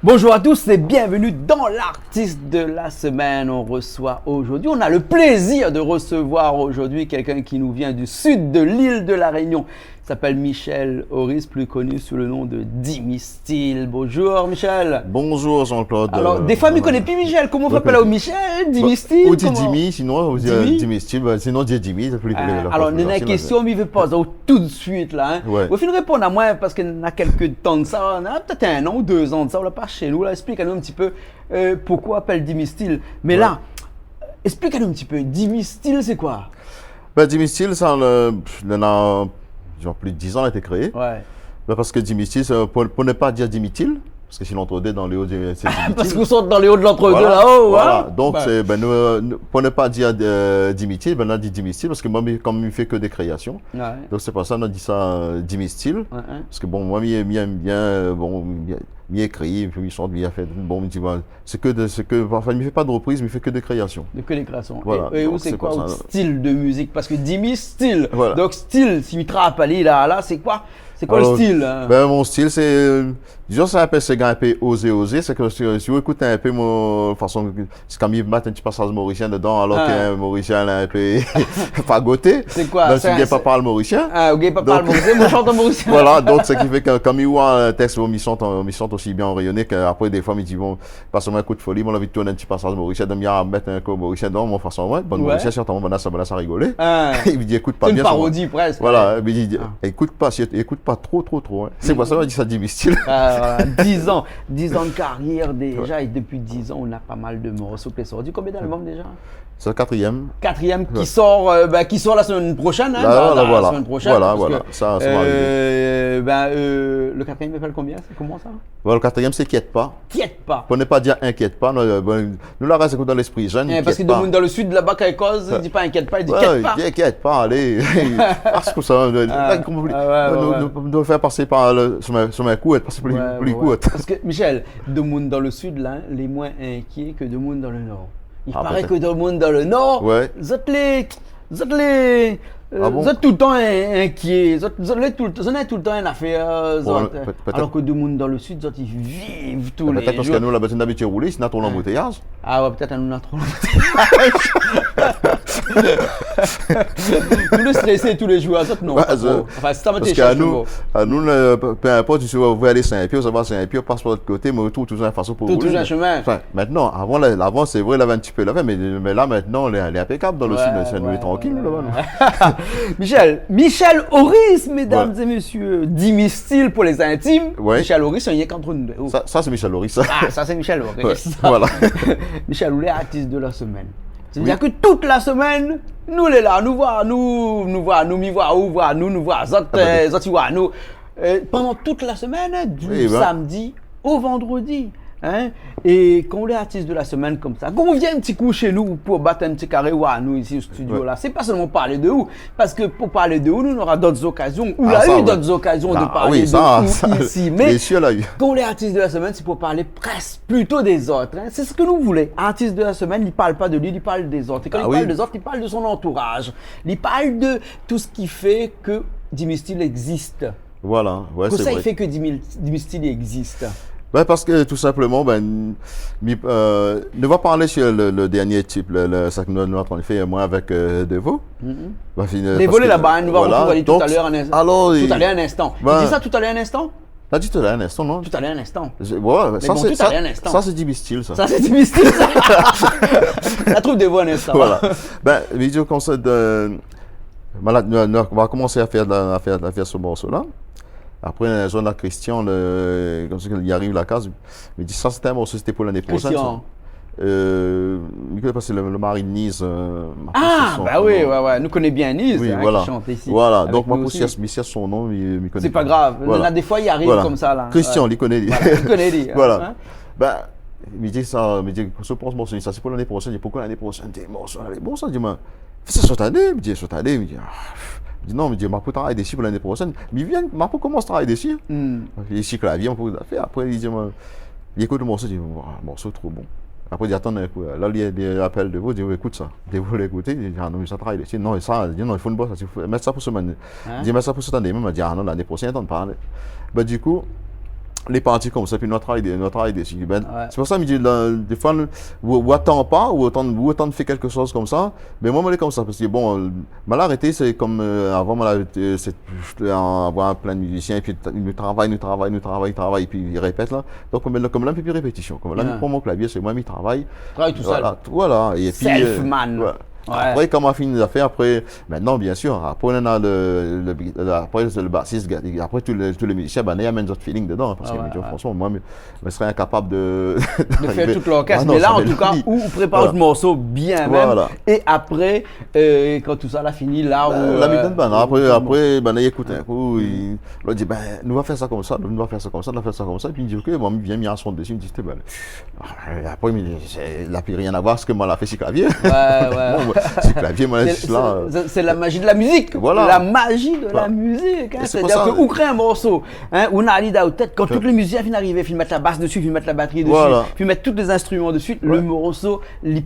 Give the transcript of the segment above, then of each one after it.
Bonjour à tous et bienvenue dans l'artiste de la semaine. On a le plaisir de recevoir aujourd'hui quelqu'un qui nous vient du sud de l'île de la Réunion. Il s'appelle Michel Oris, plus connu sous le nom de Dimi Style. Bonjour Michel. Bonjour Jean-Claude. Alors, des fois, je ne connais plus Michel. Comment on s'appelle au Michel? Dimi Style? On dit Dimi, sinon on dit Dimi Style. Sinon on dit Dimi. Alors, il y a une question, mais je vais poser tout de suite là. Hein. Ouais. Vous pouvez répondre à moi parce qu'il y a quelques temps de ça, peut-être 1 an ou 2 ans de ça, on l'a pas chez nous. Explique-nous un petit peu pourquoi on appelle Dimi Style. Mais là, explique-nous un petit peu. Dimi Style, c'est quoi? Dimi Style, ça a plus de 10 ans a été créé. Ouais. Parce que Dimi Style, pour ne pas dire Dimi-Til, parce que si l'entre-deux dans les hauts, c'est Dimi-Til. Parce qu'on sort dans les hauts de l'entre-deux là-haut. Voilà. Donc, pour ne pas dire Dimi-Til, on a dit Dimi Style parce que moi, comme il ne fait que des créations. Ouais. Donc, c'est pour ça qu'on a dit ça Dimi Style. Ouais. Parce que bon, moi, il aime bien, il écrit, puis il chante, il a fait. Bon, il dit, enfin, il ne fait pas de reprise, mais il fait que des créations. Que des créations. Voilà. Et où c'est quoi le style de musique? Parce que Dimi Style. Voilà. Donc, style, si tu te rappelles là, c'est quoi? C'est quoi le style? Mon style, c'est. Disons, ça appelle ce gars un peu osé. C'est que si vous écoutez un peu mon façon. C'est comme il met un petit passage mauricien dedans, alors qu'un mauricien est un peu fagoté. C'est quoi? Donc, si il pas parle mauricien. Ah, il pas parle mauricien, moi je chante en mauricien. Voilà, donc ce qui fait que comme il voit un texte, il chante aussi bien en rayonné qu'après, des fois, il dit, bon, pas seulement un coup de folie, mais on a envie de tourner un petit passage mauricien, de me mettre un coup mauricien dans mon façon, bon, mauricien, certainement, ça va rigoler. Il me dit, écoute pas bien. C'est une parodie presque. Voilà, il dit, écoute pas trop. Hein. C'est pour ça qu'on dit ça Dimi Style. 10 ans de carrière déjà, et depuis 10 ans, on a pas mal de morceaux qui sont sortis. Combien d'albums déjà? C'est le 4e. 4e qui sort la semaine prochaine. Hein, voilà. La semaine prochaine. Voilà. Ça va arriver. Le 4e s'appelle combien? C'est comment ça? Le 4e, c'est Quiète pas. Quiète pas. Pour ne pas dire inquiète pas. Nous, la reste dans l'esprit jeune. Parce que dans le sud, là-bas, quand il cause, il ne dit pas inquiète pas, il dit quiète pas. Inquiète pas, allez. Parce que ça, nous devons faire passer par sur ma couette, passer plus courte. Parce que, Michel, de monde dans le sud, là, les moins inquiets que de monde dans le nord. Il paraît que dans le monde dans le nord, vous êtes tout le temps inquiets, vous êtes tout le temps une affaire. Alors que de monde dans le sud, ils vivent tous les jours. Peut-être parce que nous, la bâtine d'habitude roulée, sinon on a l'embouteillage. Ah ouais, peut-être nous, on a trop l'embouteillage. Nous le stresser tous les jours, non. Enfin, c'est ça, parce qu'à nous, peu importe, si vous voulez aller Saint-Pierre, vous allez Saint-Pierre, passe par l'autre côté, mais on trouve toujours une façon pour rouler. Toujours un chemin. Enfin, maintenant, avant c'est vrai, il avait un petit peu la mais là, maintenant, on est impeccable dans le sud, c'est nous tranquille, là-bas. Michel Oris, mesdames et messieurs, Dimi Style pour les intimes. Michel Oris, c'est rien qu'entre nous. Ça, c'est Michel Oris. Ça, c'est Michel Oris. Voilà. Michel, vous êtes artiste de la semaine. C'est-à-dire que toute la semaine, nous, les là, nous voir, nous voir, nous. Pendant toute la semaine, du samedi au vendredi. Hein? Et quand on est artiste de la semaine comme ça, quand on vient un petit coup chez nous pour battre un petit carré ou à nous ici au studio là, c'est pas seulement parler de où, parce que pour parler de où, nous on aura d'autres occasions, ou d'autres occasions de parler de où ici, mais quand on est artiste de la semaine, c'est pour parler presque plutôt des autres. Hein? C'est ce que nous voulons. Artiste de la semaine, il parle pas de lui, il parle des autres. Et quand il parle des autres, il parle de son entourage. Il parle de tout ce qui fait que Dimi Style existe. Voilà, c'est ça, il fait que Dimi Style existe. Parce que tout simplement, ne va parler sur le dernier type, ça que nous avons fait moi avec Devo. Devo là-bas, nous allons retrouver tout à l'heure un instant. Tout à l'heure un instant. Tu dis ça tout à l'heure un instant? T'as dit tout à l'heure un instant, non? Tout à l'heure un instant. Ça c'est Dimi Style, ça. Ça c'est Dimi Style, ça. La trouve Devo un instant. Voilà. Vidéo conseil de. On va commencer à faire ce morceau-là. Après, on a Christian, comme ça qu'il arrive la case, il dit ça c'était un morceau, c'était pour l'année prochaine. Christian. Parce que le mari de Nice. Oui, nous connaissons bien Nice, qui chante ici. Voilà, donc moi, pour Michel, son nom, il me connaît. C'est pas grave, des fois, il arrive comme ça. Là. Christian, il connaît. Il connaît. Voilà. Il me dit ça, je pense que ça c'est pour l'année prochaine. Il dit pourquoi l'année prochaine? Bon, ça, dis-moi, fais ça cette année. Il me dit, cette année, il me dit, Je dis non, mais je vais travailler dessus pour l'année prochaine. Mais viens, je commence à travailler dessus. Ici, clavier, on peut faire. Après, il dit, il écoute le morceau, il dit, le morceau trop bon. Après, il dit, attends, là, il y a des appels de vous, il dit, écoute ça. Il dit, vous l'écoutez, il dit, ah non, mais ça travaille dessus. Non, ça, il dit, non, il faut une bosse, il faut mettre ça pour semaine. Il dit, mettre ça pour cette année. Il m'a dit, ah non, l'année prochaine, attends de parler. Ben, du coup, les parties comme ça, puis notre travail dessus. Ben, c'est pour ça que je me dis, des fois, ou attends pas, ou autant de faire quelque chose comme ça, mais moi, je comme ça, parce que bon, mal arrêté, c'est comme avant, c'est avoir plein de musiciens, puis nous travaillent, et puis ils répètent là. Donc, comme là, un peu plus répétition. Comme là, pour mon clavier, c'est moi qui travaille. Travaille tout seul. Voilà. Et puis, Self-man. Ouais. Après, quand on a fini les affaires, après, maintenant, bien sûr, après, on a le bassiste, après, tous les musiciens, ben, il y a même d'autres feelings dedans, parce que, franchement, moi, je serais incapable de faire tout l'orchestre. Mais là, en tout cas, où on prépare le morceau bien même, et après, quand tout ça l'a fini, là, où... La mi-temps, après, ben, il écoute un coup, il dit, ben, nous va faire ça comme ça, et puis il dit, ok, bon, il vient mis un son dessus, il me dit, ben, après, il n'a plus rien à voir ce que moi, l'a fait sur clavier. C'est clavier, moi, c'est la magie de la musique. Voilà. La magie de la musique. Hein. C'est-à-dire que vous créez un morceau, hein, on a allé dans la tête, quand tous les musiciens viennent arriver, ils mettent la basse dessus, ils mettent la batterie dessus, puis mettent tous les instruments dessus, le morceau, il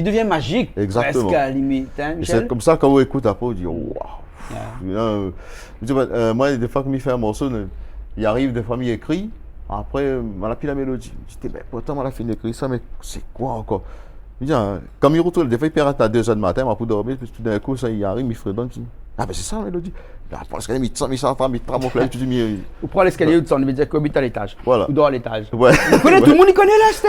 devient magique. Exactement. Presque à la limite. Hein, c'est comme ça, quand vous écoutez après, vous dites, waouh. Moi, des fois, quand il fait un morceau, il arrive, des fois, il écrit, après, on a plus la mélodie. Je dis, mais pourtant, on a fini d'écrire ça, mais c'est quoi encore? Comme il retourne, des fois il perd à 2h du matin, pour dormir, puis tout d'un coup, ça il arrive, il fredonne, ah ben c'est ça la mélodie. Après l'escalier, il s'entend, il travaille mon clavier, tu dis, ou prend l'escalier, ou il veut dire qu'il habite à l'étage. Voilà. Ou dort à l'étage. Ouais. Tout le monde, il connaît l'Aster.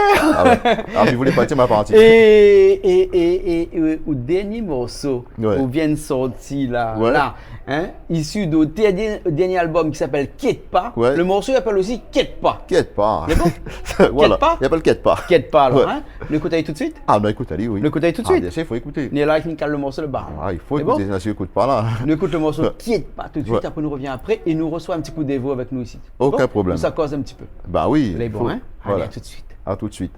Ah mais il voulait partir ma partie. Et au dernier morceau, où vient de sortir là, hein, issu du dernier album qui s'appelle Quitte pas, le morceau il s'appelle aussi Quitte pas. Quitte pas. Voilà. Il s'appelle Quitte pas. Quitte pas, alors, hein. L'écoutez tout de suite? Ah, ben écoute, allez, oui. L'écoutez tout de suite? Bien sûr, il faut écouter. Il est là, il cale le morceau de bas. Ah, il faut écouter, sinon, si écoute pas là. On écoute le morceau Quitte pas tout de suite, après nous revient après et nous reçoit un petit coup d'évo avec nous ici. Aucun problème. Ça cause un petit peu. Bah oui. Les bons, hein? Allez, à tout de suite. À tout de suite.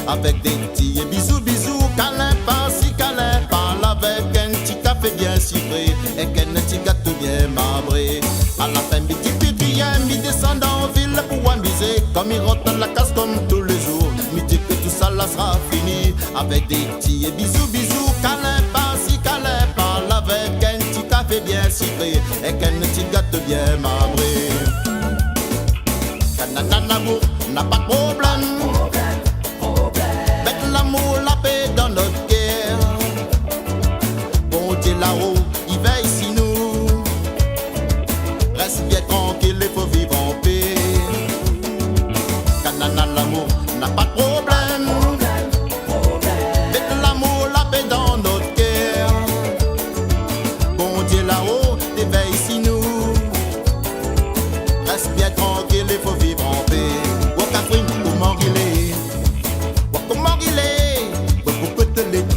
Avec des petits bisous, câlin par-ci, câlin par-là, avec un petit café bien sucré et qu'un petit gâteau bien marbré. À la fin, petit pétrien, mi descendant en ville pour amuser. Comme il rentre dans la casse comme tous les jours, mi dit que tout ça là sera fini. Avec des petits bisous, câlin par-ci, câlin par-là, avec un petit café bien sucré et qu'un petit gâteau bien marbré. Canana n'a pas de problème. L'amour, la paix.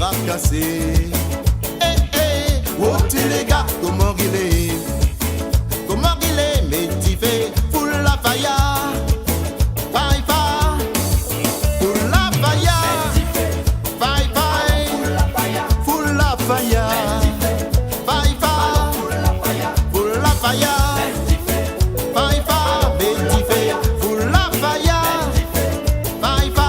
va casser. Eh, eh, oh, tu les gars, comment il est? Comment il est, mais tu fais pour la faïa. Bye bye, pour la faïa. Bye bye, pour la faïa. Bye bye, pour la faïa. Bye bye, mais tu fais pour la faïa. Bye bye.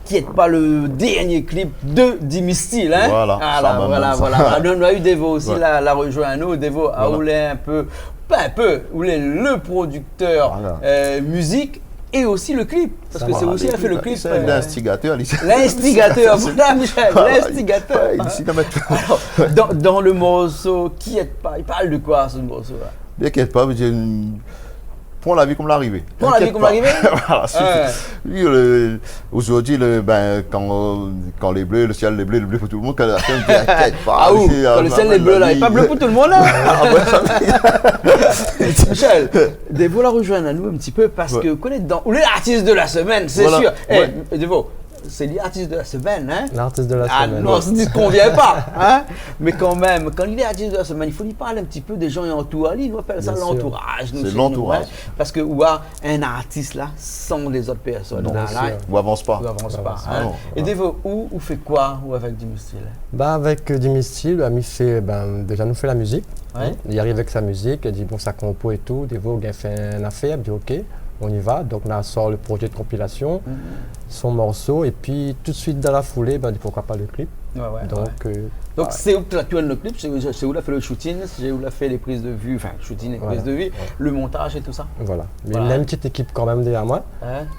Qui est pas le dernier clip de Dimistyle, hein? Voilà, voilà. On a eu Devo aussi, la rejoint à nous. Devo a oulé oulé le producteur musique et aussi le clip. Parce que c'est aussi, il a fait le clip. C'est l'instigateur. L'instigateur, voilà Michel, l'instigateur. Alors, dans le morceau, qui est pas, il parle de quoi ce morceau-là? T'inquiète pas, prends la vie comme l'arrivée. Prends la vie comme l'arrivée. Voilà. Aujourd'hui, quand les bleus, le ciel est bleu pour tout le monde, quand t'inquiète pas. Ah oui, quand le ciel est bleu là, il n'est pas bleu pour tout le monde là. Michel, Devo la rejoint à nous un petit peu parce que connaître dans l'artiste de la semaine, c'est sûr. Devo, c'est l'artiste de la semaine, hein? L'artiste de la semaine. Ah non, ça ne convient pas, hein? Mais quand même, quand il est artiste de la semaine, il faut lui parler un petit peu des gens qui entourent. Il doit faire ça l'entourage. C'est l'entourage. Parce que où a un artiste là sans les autres personnes. Non, ou avance pas. Ou avance pas. Hein? Et Devo, où fait quoi ou avec Dimistyle? Avec Dimistyle, déjà nous fait la musique. Ouais. Il arrive avec sa musique, il dit bon ça compo et tout. Devo il fait une affaire, il dit ok. On y va, donc là sort le projet de compilation, son morceau, et puis tout de suite dans la foulée, pourquoi pas le clip. Donc c'est où que tu as le clip, c'est où tu as fait le shooting, c'est où tu as fait les prises de vue, enfin shooting et prises de vue, le montage et tout ça. Voilà, mais il a une petite équipe quand même derrière moi.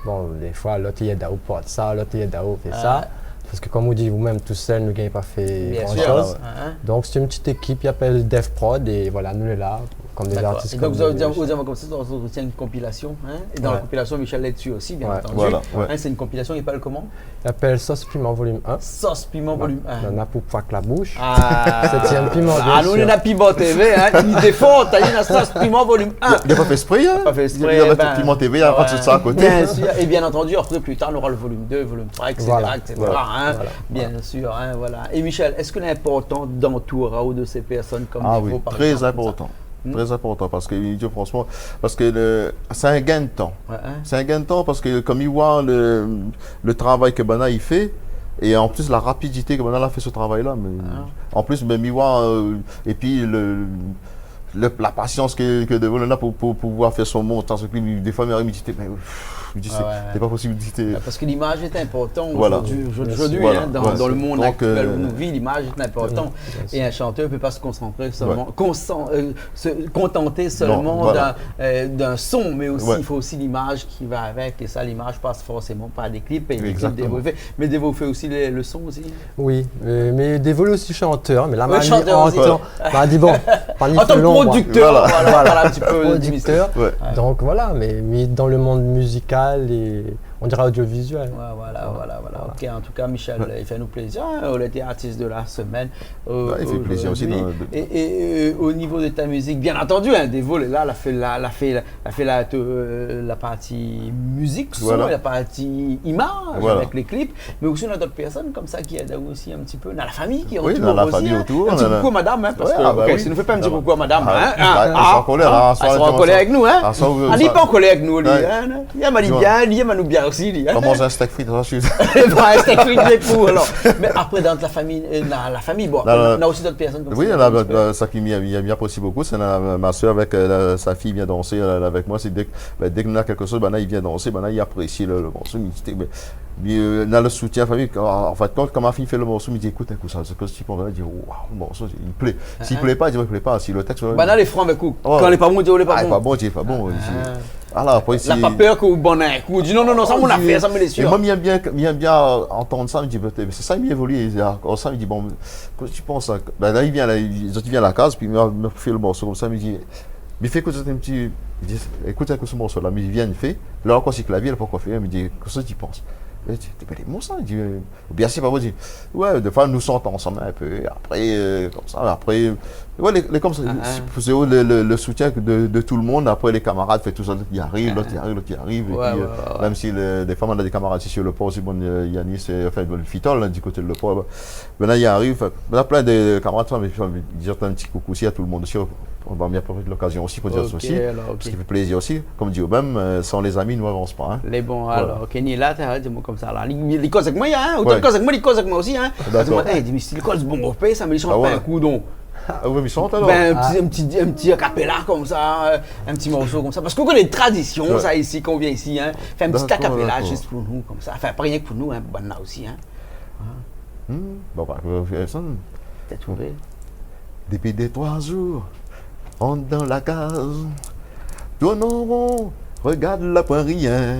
Bon, des fois l'autre il est d'Ao porte ça, l'autre il est d'Ao fait ça. Parce que comme vous dites vous-même, tout seul, nous n'avons pas fait grand-chose. Donc c'est une petite équipe qui s'appelle DevProd et voilà, nous est là. Comme des artistes. Et donc vous avez comme ça, on tient une compilation. Hein? Et dans la compilation, Michel est dessus aussi, bien entendu. Voilà, c'est une compilation, il s'appelle comment? Il s'appelle Sauce Piment Volume 1. Sauce Piment Volume 1. On a pour pas que la bouche. C'est un piment. Nous, on est dans Piment TV, hein? Il défend, t'as dit la Sauce Piment Volume 1. Il n'a pas fait esprit, hein? Pas fait esprit. Il a pas Piment TV, il n'y a pas tout ça à côté. Bien sûr. Et bien entendu, après, plus tard, on aura le volume 2, volume 3, etc. Bien sûr, voilà. Et Michel, est-ce que l'important d'entourer de ces personnes comme Devo, par exemple? Très important. Très important parce que franchement, parce que c'est un gain de temps. C'est un gain de temps parce que comme il voit le travail que Bana il fait et en plus la rapidité que Bana a fait ce travail-là. En plus, il voit et puis la patience que Devo a pour pouvoir faire son montage. Des fois, il me dit c'est pas possible. Parce que l'image est importante aujourd'hui, dans le monde actuel où nous vivons, l'image est importante. Et un chanteur ne peut pas se concentrer seulement, se contenter seulement d'un son, mais aussi il faut aussi l'image qui va avec. Et ça, l'image passe forcément par des clips et des clips Devo. Mais Devo fait aussi le son aussi. Oui, mais Devo est aussi chanteur. Mais là, on dit bon, en tant que producteur, voilà un petit peu producteur. Donc voilà, mais dans le monde musical. Et on dirait audiovisuel. Voilà. Ok, en tout cas, Michel, il fait nous plaisir. On était artiste de la semaine. Il fait plaisir aussi. Et au niveau de ta musique, bien entendu, Devo, là, elle a fait la partie musique, la partie image avec les clips, mais aussi on a d'autres personnes comme ça qui aident aussi un petit peu. Dans la famille qui est autour. Oui, dans la famille autour. Un petit coucou à madame, parce que si nous fait pas un petit coucou à madame, elle sera en colère avec nous. Elle n'est pas en colère avec nous. Il y a Mali bien, il y a Manou bien aussi. On mange un steak frites, un steak frites des fous, alors. Mais après, dans la famille, bon, on a aussi d'autres personnes comme ça. Oui, ça qui m'y apprécie beaucoup, c'est ma soeur avec sa fille vient danser avec moi. Dès qu'on a quelque chose, il vient danser, il apprécie le morceau. Dans le soutien famille, en fait, quand ma fille fait le morceau, il me dit écoute, ça, ce que tu penses, il dit waouh, le morceau, il me plaît. S'il ne plaît pas, il dit il ne plaît pas. Si le texte. Là, les francs, quand il n'est pas bon, il dit il n'est pas bon. Il n'est pas bon. Alors, après, la pas peur que vous bonne un coup. Dit non, ça mon affaire, ça me laisse sûr. Et moi, j'aime bien entendre ça, il me dit, c'est ça, il évolue. Ça, il me dit, bon, qu'est-ce que tu penses? Là, il vient à la case, puis il me fait le morceau comme ça, il me dit, mais fais écouter un petit. Il dit, écoute ce morceau-là, mais il vient, il fait. Là, encore, c'est clavier, il n'a pas quoi faire. Il me dit, qu'est-ce que tu penses? Il dit, t'es pas des mots, ça? Il dit, bien sûr, papa dit, ouais, des fois, nous sentons ensemble un peu. Après, comme ça, après. Ouais, comme ça, c'est le soutien de tout le monde. Après, les camarades font tout ça, l'autre y arrive, l'autre y arrive. Et puis, même si des fois, on a des camarades ici sur le port, aussi, bon, Yanis, enfin, le Fitol, du côté de le port. Maintenant, il arrive. On a plein de camarades, mais ils disent un petit coucou aussi à tout le monde aussi. On va bien profiter de l'occasion aussi pour dire ça aussi. Ce qui fait plaisir aussi. Comme dit même, sans les amis, nous n'avançons pas. Hein. Les bons, alors, Kenny, là, tu as dit comme ça. Il cause avec moi, hein. Autant cause avec moi, il cause avec moi aussi. Hein. Il dit, mais si il cause bon repère, ça me laisse pas un coup donc. Ah oui, mais sont alors. Un petit acapella comme ça, un petit morceau comme ça. Parce qu'on connaît une tradition, ça ici, qu'on vient ici. Hein. Fait un petit acapella juste pour nous, comme ça. Enfin, pas rien que pour nous, hein, bon là aussi. Hein. Bon, bah, ça. T'as trouvé? Depuis des 3 jours, on dans la case, tournons, regarde la point rien.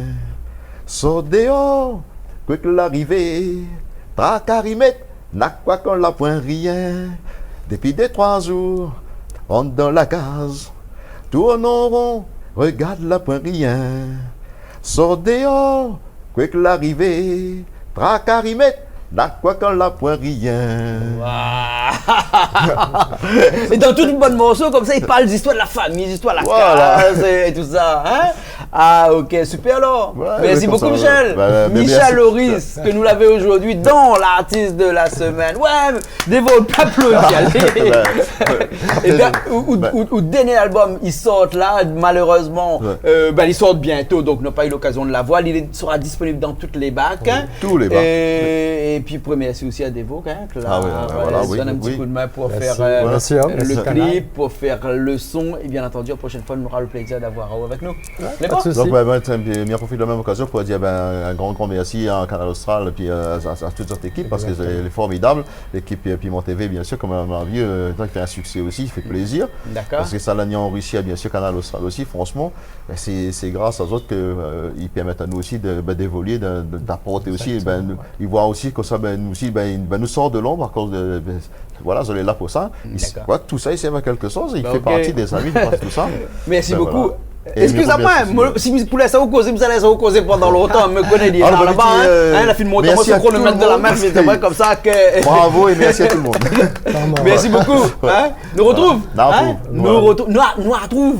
Sors dehors, quoi que l'arrivée, tracarimette, n'a quoi qu'on la point rien. Depuis des 3 jours, on dans la case, tournons, regarde la point rien. Sors dehors, quoi que l'arrivée, tracarimette, n'a quoi qu'on la point rien. Et dans tout le bon morceau, comme ça, il parle d'histoire de la famille, d'histoire de la case et tout ça. Hein? Ah, ok, super alors. Merci beaucoup, Michel. Michel Loris, que nous l'avons aujourd'hui dans l'artiste de la semaine. Ouais, des vols pas Et bien, ou dernier album, il sort là, malheureusement, il sort bientôt, donc n'a pas eu l'occasion de la voir. Il sera disponible dans toutes les bacs. Hein? Tous les bacs. Et puis, merci aussi à Devo, hein, que là, donne un petit coup de main pour faire le clip, pour faire le son. Et bien entendu, la prochaine fois, on aura le plaisir d'avoir avec nous. Donc, bien profite de la même occasion pour dire un grand merci à Canal Austral et puis à toute cette équipe parce qu'elle est formidable. L'équipe Piment TV, bien sûr, comme on a vu, qui fait un succès aussi, il fait plaisir. Parce que ça l'a en Russie, bien sûr, Canal Austral aussi, franchement. C'est grâce aux autres qu'ils permettent à nous aussi d'évoluer, d'apporter aussi. Ils voient aussi que ça, nous aussi, nous sort de l'ombre à cause de. Voilà, vous êtes là pour ça. Tout ça, il sert à quelque chose. Il fait partie des amis, tout ça. Merci beaucoup. Excusez-moi, si vous voulez ça vous causer, vous allez ça vous causer pendant longtemps, me connaît dire là-bas, la fin de mon temps, moi c'est pour le mettre de la mer, mais c'est vrai comme ça que. Bravo et merci à tout le monde. Merci beaucoup. Nous retrouve. Nous retrouve.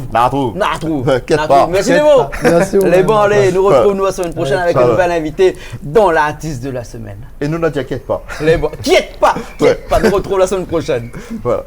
Merci Devo. Les bons, allez, nous retrouvons nous la semaine prochaine avec un nouvel invité dans l'artiste de la semaine. Et nous ne t'inquiète pas. Les bons, quiette pas. Nous retrouvons la semaine prochaine. Voilà.